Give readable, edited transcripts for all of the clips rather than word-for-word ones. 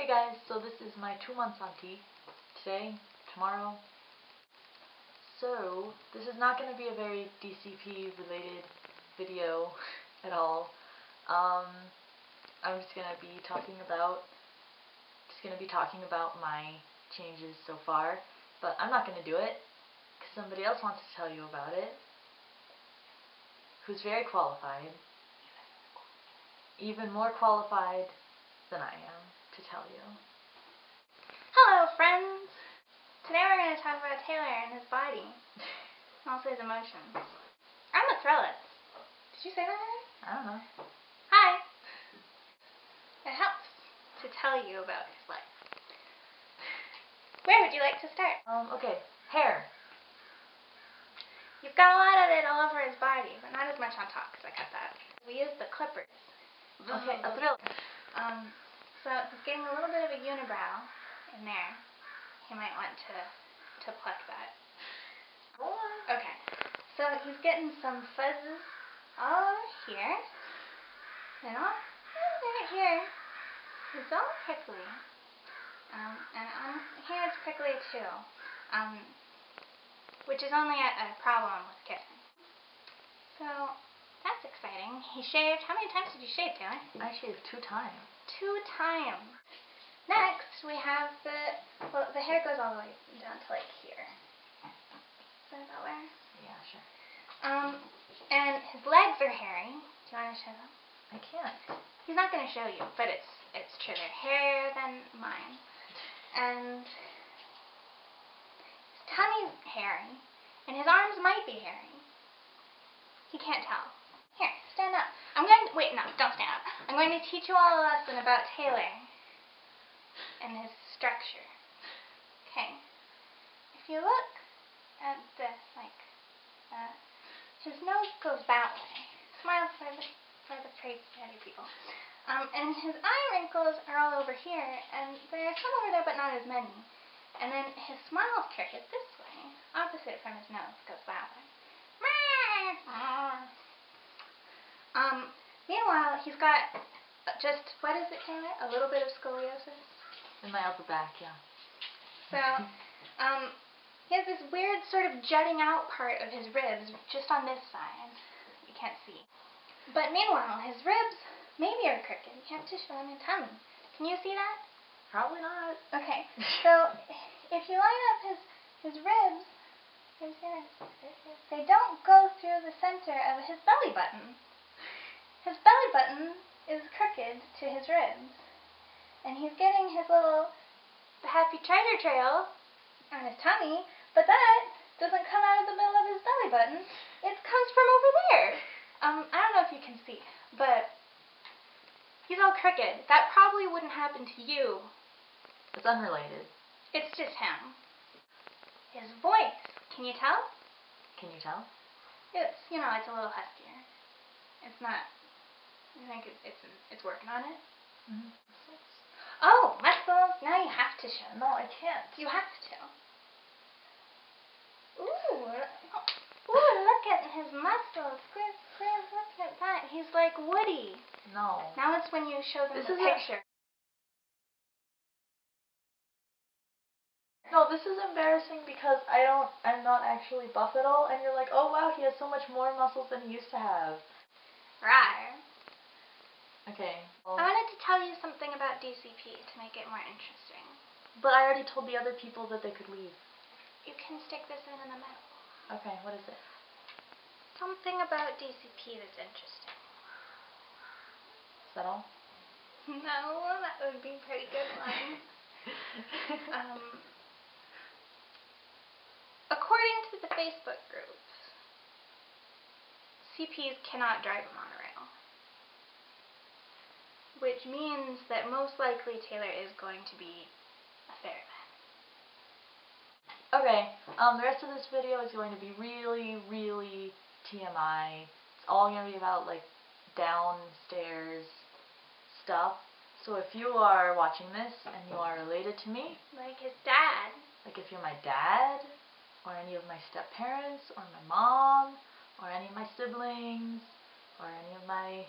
Hey guys, so this is my 2 months auntie. Today, tomorrow. So, this is not going to be a very DCP related video at all. I'm just going to be talking about my changes so far, but I'm not going to do it because somebody else wants to tell you about it, who's very qualified, even more qualified than I am to tell you. Hello, friends! Today we're going to talk about Taylor and his body, and also his emotions. I'm Athrylis. Did you say that right? I don't know. Hi! It helps to tell you about his life. Where would you like to start? Okay. Hair. You've got a lot of it all over his body, but not as much on top, because I cut that. We used the clippers. Okay, Athrylis. So he's getting a little bit of a unibrow in there. He might want to pluck that. Go on. Okay, so he's getting some fuzzes all over here, and all right here. It's all prickly, and on here it's prickly too, which is only a problem with kissing. So that's exciting. He shaved. How many times did you shave, Taylor? I shaved 2 times. 2 times. Next, we have the hair goes all the way down to like here. Is that about where? Yeah, sure. And his legs are hairy. Do you want to show them? I can't. He's not going to show you, but it's true. They're hairier than mine. And his tummy's hairy, and his arms might be hairy. He can't tell. Here, stand up. Wait, no, don't stand up. I'm going to teach you all a lesson about Taylor and his structure. Okay. If you look at this, like that, his nose goes that way. Smile for the pretty people. And his eye wrinkles are all over here, and there are some over there, but not as many. And then his smile's crooked this way, opposite from his nose, goes that way. Meanwhile, he's got just, what is it, Taylor? A little bit of scoliosis? In my upper back, yeah. So, he has this weird sort of jutting out part of his ribs just on this side. You can't see. But meanwhile, his ribs maybe are crooked. You have to show them your tummy. Can you see that? Probably not. Okay. So, if you line up his ribs, they don't go through the center of his belly button. His belly button is crooked to his ribs. And he's getting his little happy treasure trail on his tummy, but that doesn't come out of the middle of his belly button. It comes from over there. I don't know if you can see, but he's all crooked. That probably wouldn't happen to you. It's unrelated. It's just him. His voice, can you tell? Can you tell? It's a little huskier. It's not, I think it's working on it. Mm-hmm. Oh, muscles, now you have to show. No, I can't. You have to. Ooh, look at his muscles. Squeeze, look at that. He's like Woody. No. Now it's when you show them the picture. No, this is embarrassing because I'm not actually buff at all, and you're like, oh wow, he has so much more muscles than he used to have. Right. Okay. Well, I wanted to tell you something about DCP to make it more interesting. But I already told the other people that they could leave. You can stick this in the middle. Okay, what is it? Something about DCP that's interesting. Is that all? No, that would be a pretty good one. According to the Facebook groups, CPs cannot drive a monorail. Which means that most likely Taylor is going to be a ferryman. Okay, the rest of this video is going to be really, really TMI. It's all going to be about, like, downstairs stuff. So if you are watching this and you are related to me, like his dad, like if you're my dad, or any of my step-parents, or my mom, or any of my siblings, or any of my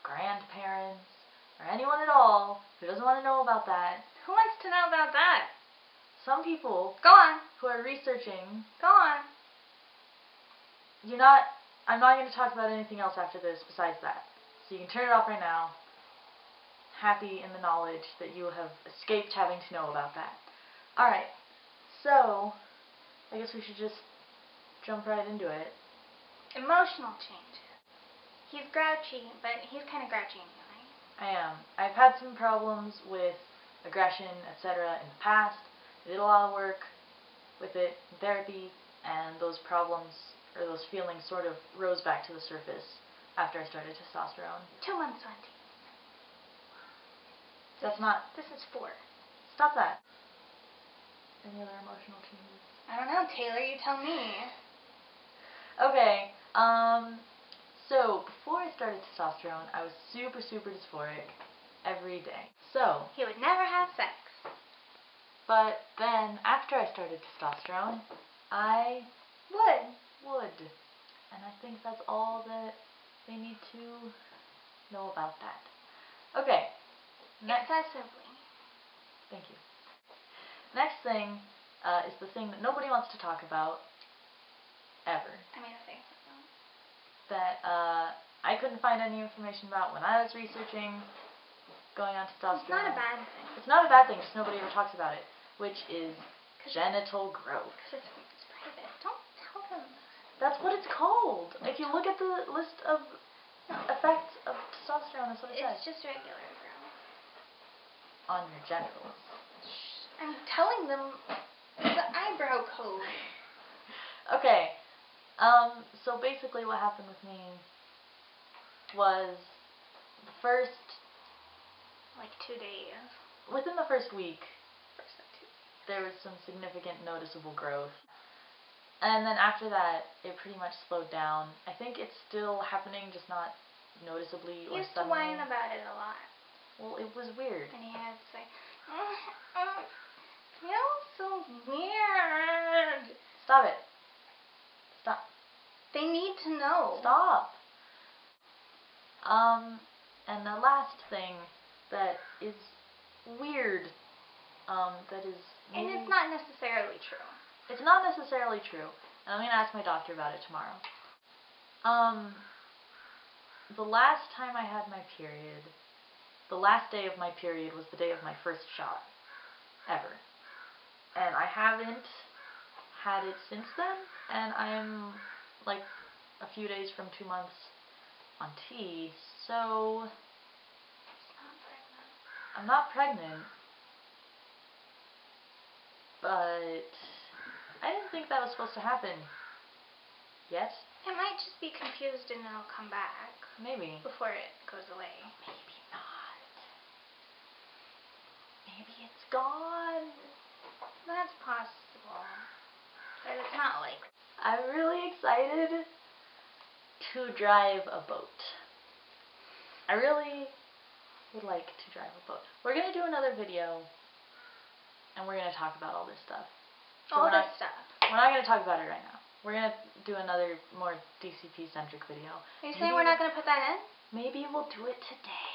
grandparents, or anyone at all who doesn't want to know about that. Who wants to know about that? Some people Go on. who are researching. Go on. I'm not going to talk about anything else after this besides that. So you can turn it off right now. Happy in the knowledge that you have escaped having to know about that. Alright, so I guess we should just jump right into it. Emotional changes. He's grouchy, but he's kind of grouchy anyway. I am. I've had some problems with aggression, etc. in the past. I did a lot of work with it in therapy, and those problems, or those feelings, sort of rose back to the surface after I started testosterone. 2 months on T. That's not... This is 4. Stop that. Any other emotional changes? I don't know, Taylor, you tell me. Okay, so before I started testosterone, I was super, super dysphoric every day. So... He would never have sex. But then, after I started testosterone, I would. And I think that's all that they need to know about that. Okay. Excessively. Thank you. Next thing is the thing that nobody wants to talk about ever. I made a face at them. That I couldn't find any information about when I was researching going on testosterone. It's not a bad thing. It's not a bad thing, just nobody ever talks about it, which is genital growth. Because it's private. Don't tell them. That's what it's called. If you look at the list of effects of testosterone, that's what it says. It's just regular growth. On your genitals. I'm telling them the eyebrow code. Okay. So basically what happened with me was the first... Like 2 days. Within the first week, First like 2 days. there was some significant noticeable growth. And then after that, it pretty much slowed down. I think it's still happening, just not noticeably or He used to suddenly. whine about it a lot. Well, it was weird. And he had to say, feels so weird. Stop it. Stop. They need to know. Stop. And the last thing that is weird, that is And maybe... it's not necessarily true. It's not necessarily true. And I'm going to ask my doctor about it tomorrow. The last time I had my period, the last day of my period was the day of my first shot. Ever. And I haven't had it since then. And I'm like a few days from 2 months on T, so... I'm not pregnant. But I didn't think that was supposed to happen. Yet? It might just be confused and it'll come back. Maybe. Before it goes away. Maybe not. Maybe it's gone. That's possible. But it's not like... I'm really excited to drive a boat. I really would like to drive a boat. We're going to do another video, and we're going to talk about all this stuff. So all this stuff. We're not going to talk about it right now. We're going to do another more DCP-centric video. Are you saying we're not going to put that in? Maybe we'll do it today.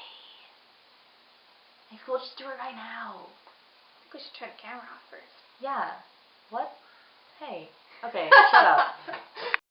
Maybe we'll just do it right now. I think we should turn the camera off first. Yeah. What? Hey. Okay, shut up.